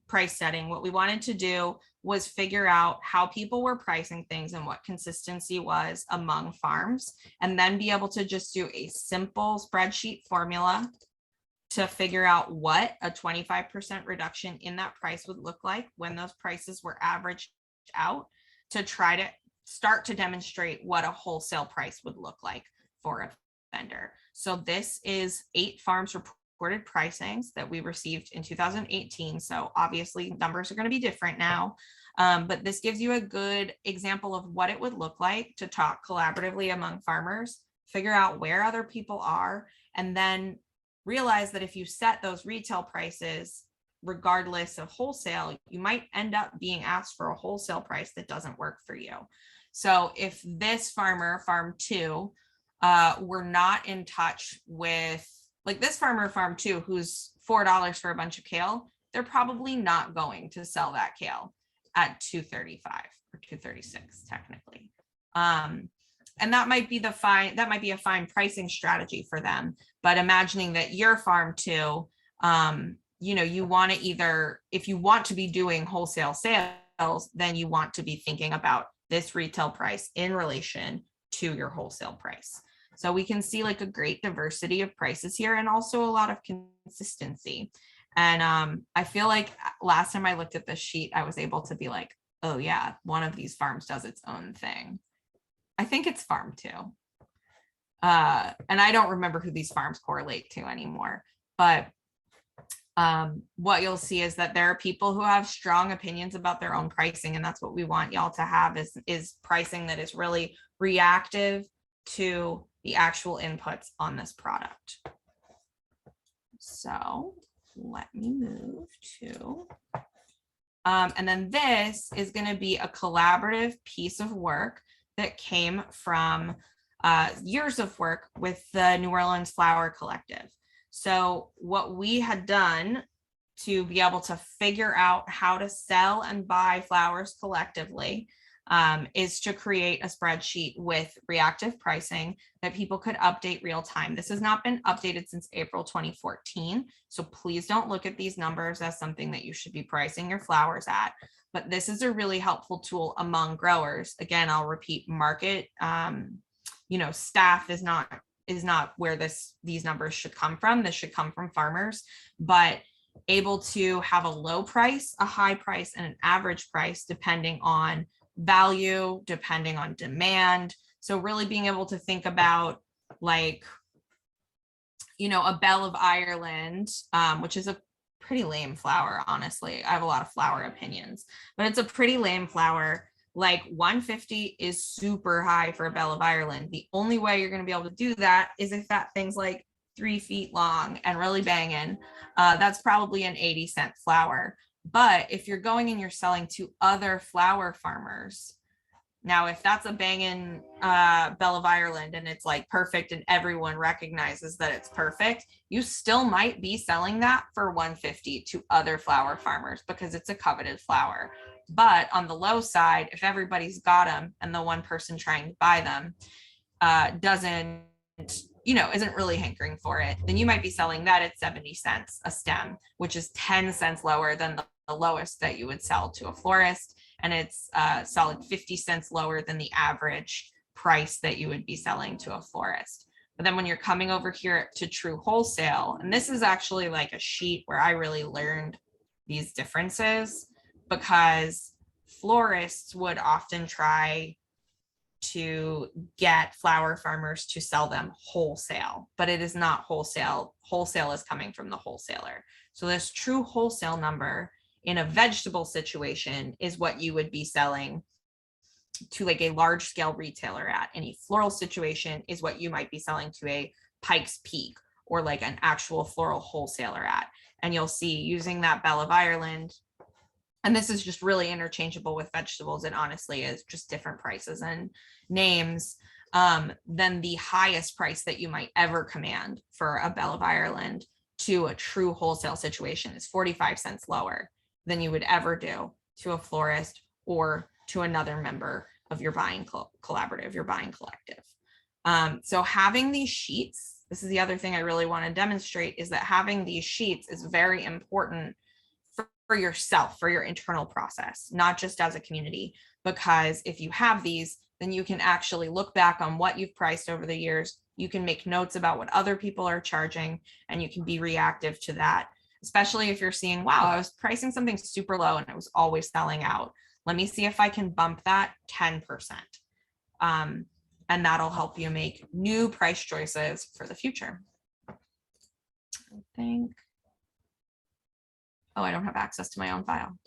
price setting, what we wanted to do was figure out how people were pricing things and what consistency was among farms, and then be able to just do a simple spreadsheet formula to figure out what a 25% reduction in that price would look like when those prices were averaged out, to try to start to demonstrate what a wholesale price would look like for a vendor. So this is 8 farms reported pricings that we received in 2018. So obviously numbers are going to be different now, but this gives you a good example of what it would look like to talk collaboratively among farmers, figure out where other people are, and then realize that if you set those retail prices, regardless of wholesale, you might end up being asked for a wholesale price that doesn't work for you. So if this farmer, farm 2, were not in touch with, like this farmer, farm 2, who's $4 for a bunch of kale, they're probably not going to sell that kale at $2.35 or $2.36 technically. And that might be a fine pricing strategy for them. But imagining that your farm too, you want to either, if you want to be doing wholesale sales, then you want to be thinking about this retail price in relation to your wholesale price. So we can see like a great diversity of prices here and also a lot of consistency. And I feel like last time I looked at this sheet, I was able to be like, oh yeah, one of these farms does its own thing. I think it's farm 2. And I don't remember who these farms correlate to anymore. But what you'll see is that there are people who have strong opinions about their own pricing. And that's what we want y'all to have is pricing that is really reactive to the actual inputs on this product. So let me move to, and then this is going to be a collaborative piece of work that came from years of work with the New Orleans Flower Collective. So what we had done to be able to figure out how to sell and buy flowers collectively is to create a spreadsheet with reactive pricing that people could update real time. This has not been updated since April 2014. So please don't look at these numbers as something that you should be pricing your flowers at. But this is a really helpful tool among growers. Again, I'll repeat, market, staff is not where these numbers should come from. This should come from farmers, but able to have a low price, a high price, and an average price depending on value, depending on demand. So really being able to think about like, a Belle of Ireland, which is a pretty lame flower, honestly. I have a lot of flower opinions, but it's a pretty lame flower. Like 150 is super high for a Belle of Ireland. The only way you're going to be able to do that is if that thing's like 3 feet long and really banging. That's probably an 80-cent flower. But if you're going and you're selling to other flower farmers, now if that's a banging Belle of Ireland and it's like perfect and everyone recognizes that it's perfect, you still might be selling that for 150 to other flower farmers because it's a coveted flower. But on the low side, if everybody's got them and the one person trying to buy them isn't really hankering for it, then you might be selling that at 70 cents a stem, which is 10 cents lower than the lowest that you would sell to a florist. And it's solid 50 cents lower than the average price that you would be selling to a florist. But then when you're coming over here to true wholesale, and this is actually like a sheet where I really learned these differences, because florists would often try to get flower farmers to sell them wholesale, but it is not wholesale. Wholesale is coming from the wholesaler. So this true wholesale number in a vegetable situation is what you would be selling to like a large scale retailer at. Any floral situation is what you might be selling to a Pikes Peak or like an actual floral wholesaler at. And you'll see using that Belle of Ireland, and this is just really interchangeable with vegetables. It honestly is just different prices and names. Then the highest price that you might ever command for a Belle of Ireland to a true wholesale situation is 45 cents lower than you would ever do to a florist or to another member of your buying collaborative, your buying collective. So having these sheets, this is the other thing I really want to demonstrate, is that having these sheets is very important for yourself, for your internal process, not just as a community, because if you have these, then you can actually look back on what you've priced over the years. You can make notes about what other people are charging, and you can be reactive to that, especially if you're seeing, wow, I was pricing something super low and it was always selling out. Let me see if I can bump that 10%. And that'll help you make new price choices for the future. I think. Oh, I don't have access to my own file.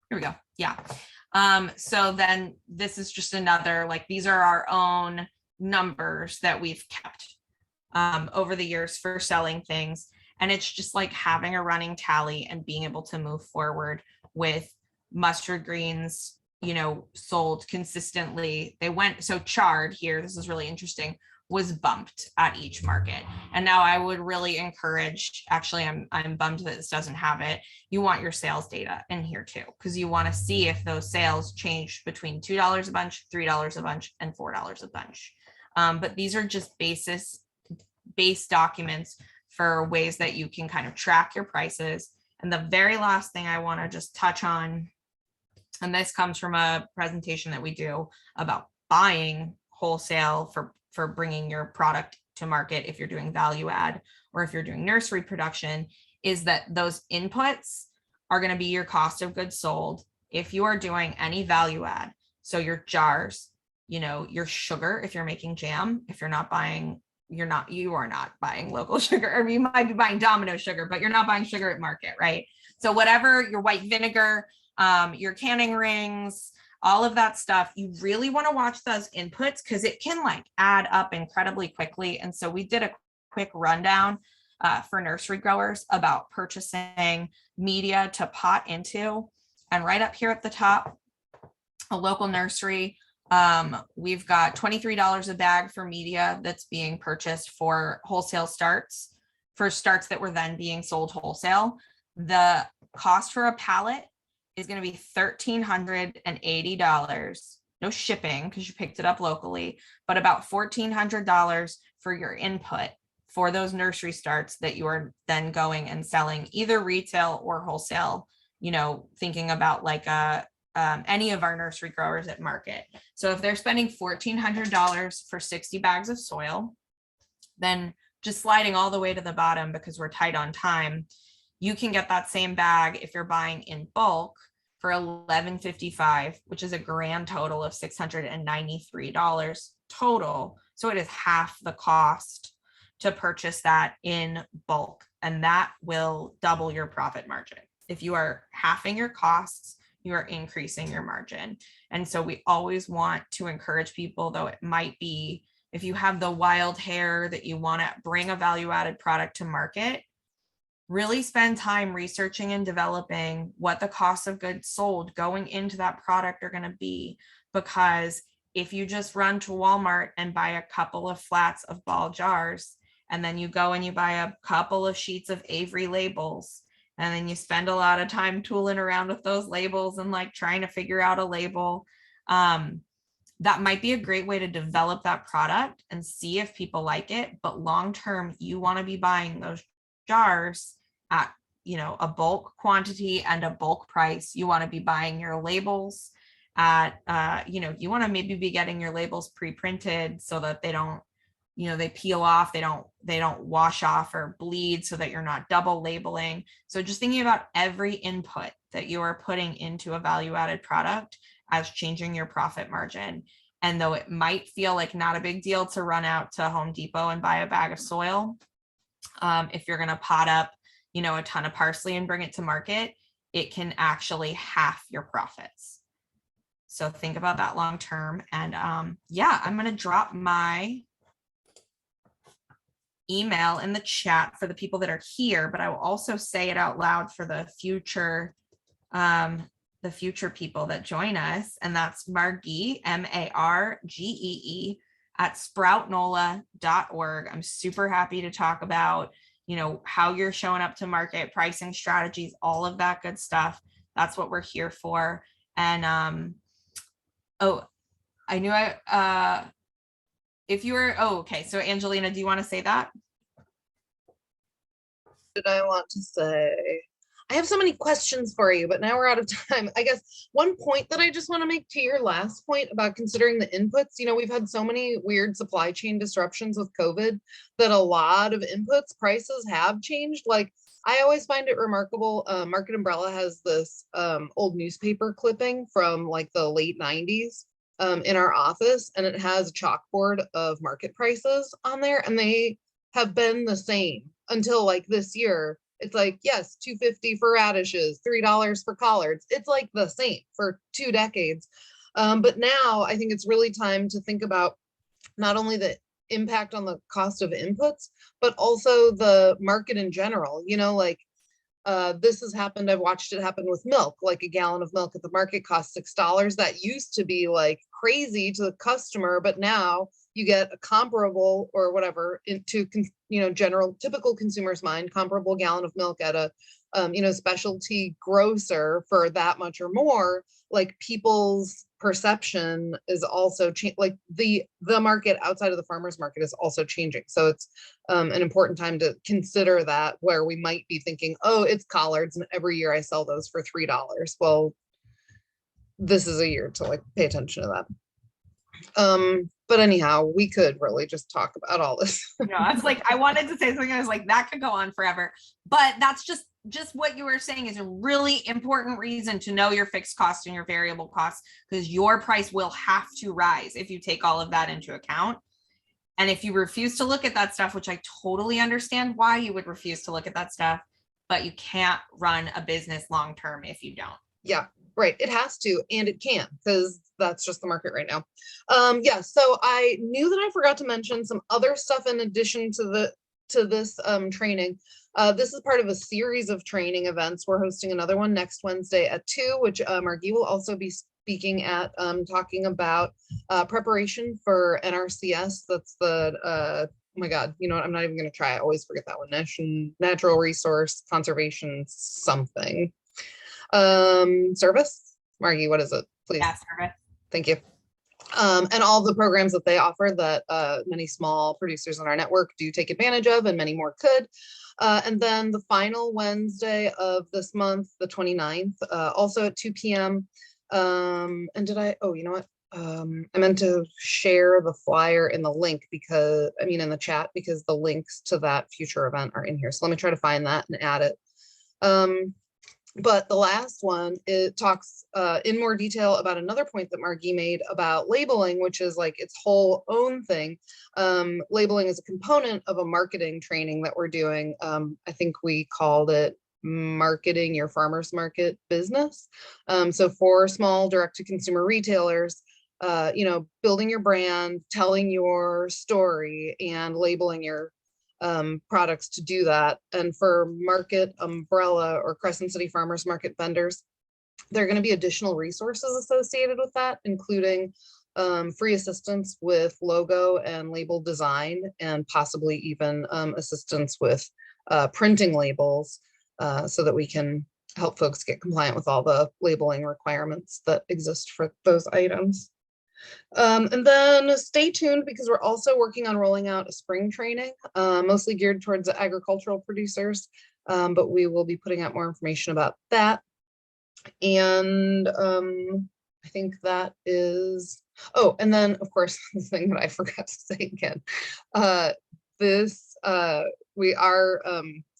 Here we go. Yeah. So then this is just another, like, these are our own numbers that we've kept over the years for selling things. And it's just like having a running tally and being able to move forward with mustard greens, sold consistently. So chard here, this is really interesting. was bumped at each market. And now I would really encourage, actually, I'm bummed that this doesn't have it. You want your sales data in here too, because you want to see if those sales change between $2 a bunch, $3 a bunch, and $4 a bunch. But these are just base documents for ways that you can kind of track your prices. And the very last thing I want to just touch on, and this comes from a presentation that we do about buying wholesale for bringing your product to market if you're doing value add or if you're doing nursery production, is that those inputs are going to be your cost of goods sold if you are doing any value add. So your jars, your sugar, if you're making jam, if you're not buying, you are not buying local sugar, or you might be buying Domino sugar, but you're not buying sugar at market, right? So whatever, your white vinegar, your canning rings, all of that stuff, you really want to watch those inputs because it can like add up incredibly quickly. And so we did a quick rundown for nursery growers about purchasing media to pot into. And right up here at the top, a local nursery, we've got $23 a bag for media that's being purchased for wholesale starts, for starts that were then being sold wholesale. The cost for a pallet is going to be $1,380, no shipping because you picked it up locally, but about $1,400 for your input for those nursery starts that you are then going and selling either retail or wholesale, thinking about like any of our nursery growers at market. So if they're spending $1,400 for 60 bags of soil, then just sliding all the way to the bottom because we're tight on time, you can get that same bag if you're buying in bulk for $1,155, which is a grand total of $693 total. So it is half the cost to purchase that in bulk, and that will double your profit margin. If you are halving your costs, you are increasing your margin. And so we always want to encourage people, though it might be, if you have the wild hair that you want to bring a value-added product to market, really spend time researching and developing what the cost of goods sold going into that product are going to be. Because if you just run to Walmart and buy a couple of flats of ball jars, and then you go and you buy a couple of sheets of Avery labels, and then you spend a lot of time tooling around with those labels and like trying to figure out a label, that might be a great way to develop that product and see if people like it. But long-term, you want to be buying those jars at a bulk quantity and a bulk price. You want to be buying your labels at you want to maybe be getting your labels pre-printed so that they don't they peel off, they don't wash off or bleed, so that you're not double labeling. So just thinking about every input that you are putting into a value-added product as changing your profit margin. And though it might feel like not a big deal to run out to Home Depot and buy a bag of soil, if you're going to pot up, a ton of parsley and bring it to market, it can actually half your profits. So think about that long term. And I'm going to drop my email in the chat for the people that are here, but I will also say it out loud for the future people that join us. And that's Margee, MARGEE, at sproutnola.org. I'm super happy to talk about, how you're showing up to market, pricing strategies, all of that good stuff. That's what we're here for. And okay. So Angelina, do you want to say that? Did I want to say? I have so many questions for you, but now we're out of time. I guess one point that I just want to make to your last point about considering the inputs, we've had so many weird supply chain disruptions with COVID that a lot of inputs prices have changed. Like, I always find it remarkable. Market Umbrella has this old newspaper clipping from like the late 90s in our office, and it has a chalkboard of market prices on there, and they have been the same until like this year. It's like, yes, $2.50 for radishes, $3 for collards. It's like the same for 2 decades. But now I think it's really time to think about not only the impact on the cost of inputs, but also the market in general. This has happened. I've watched it happen with milk. Like a gallon of milk at the market costs $6. That used to be like crazy to the customer, but now you get a comparable or whatever into, general typical consumer's mind, comparable gallon of milk at a, specialty grocer for that much or more, like people's perception is also like the market outside of the farmers market is also changing. So it's an important time to consider that, where we might be thinking, oh, it's collards and every year I sell those for $3. Well, this is a year to like pay attention to that. But anyhow, we could really just talk about all this. No, I was like, I wanted to say something. I was like, that could go on forever, but that's just what you were saying is a really important reason to know your fixed cost and your variable costs, because your price will have to rise if you take all of that into account. And if you refuse to look at that stuff, which I totally understand why you would refuse to look at that stuff, but you can't run a business long-term if you don't. Yeah, right. It has to, and it can, because that's just the market right now. Yeah, so I knew that I forgot to mention some other stuff in addition to this training. This is part of a series of training events. We're hosting another one next Wednesday at 2, which Margie will also be speaking at, talking about preparation for NRCS. That's the, oh my God, you know what? I'm not even going to try. I always forget that one. Natural Resource Conservation something. Service. Margie, what is it? Please. Yeah, service. Thank you. And all the programs that they offer that many small producers in our network do take advantage of, and many more could. And then the final Wednesday of this month, the 29th, also at 2 p.m. And oh, you know what? I meant to share the flyer in the link in the chat, because the links to that future event are in here. So let me try to find that and add it. But the last one, it talks in more detail about another point that Margie made about labeling, which is like its whole own thing. Labeling is a component of a marketing training that we're doing. I think we called it Marketing Your Farmers Market Business. So for small direct-to-consumer retailers, building your brand, telling your story, and labeling your products to do that. And for market umbrella or Crescent City Farmers Market vendors, there are going to be additional resources associated with that, including free assistance with logo and label design, and possibly even assistance with printing labels, so that we can help folks get compliant with all the labeling requirements that exist for those items. And then stay tuned, because we're also working on rolling out a spring training, mostly geared towards agricultural producers, but we will be putting out more information about that. And I think that is, oh, and then of course, the thing that I forgot to say again, we are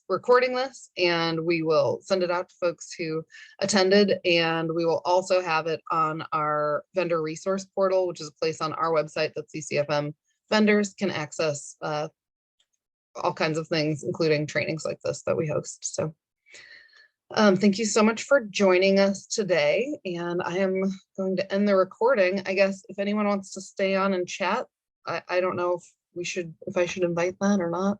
recording this, and we will send it out to folks who attended, and we will also have it on our vendor resource portal, which is a place on our website that CCFM vendors can access all kinds of things, including trainings like this that we host. So thank you so much for joining us today, and I am going to end the recording. I guess if anyone wants to stay on and chat, I don't know if I should invite that or not.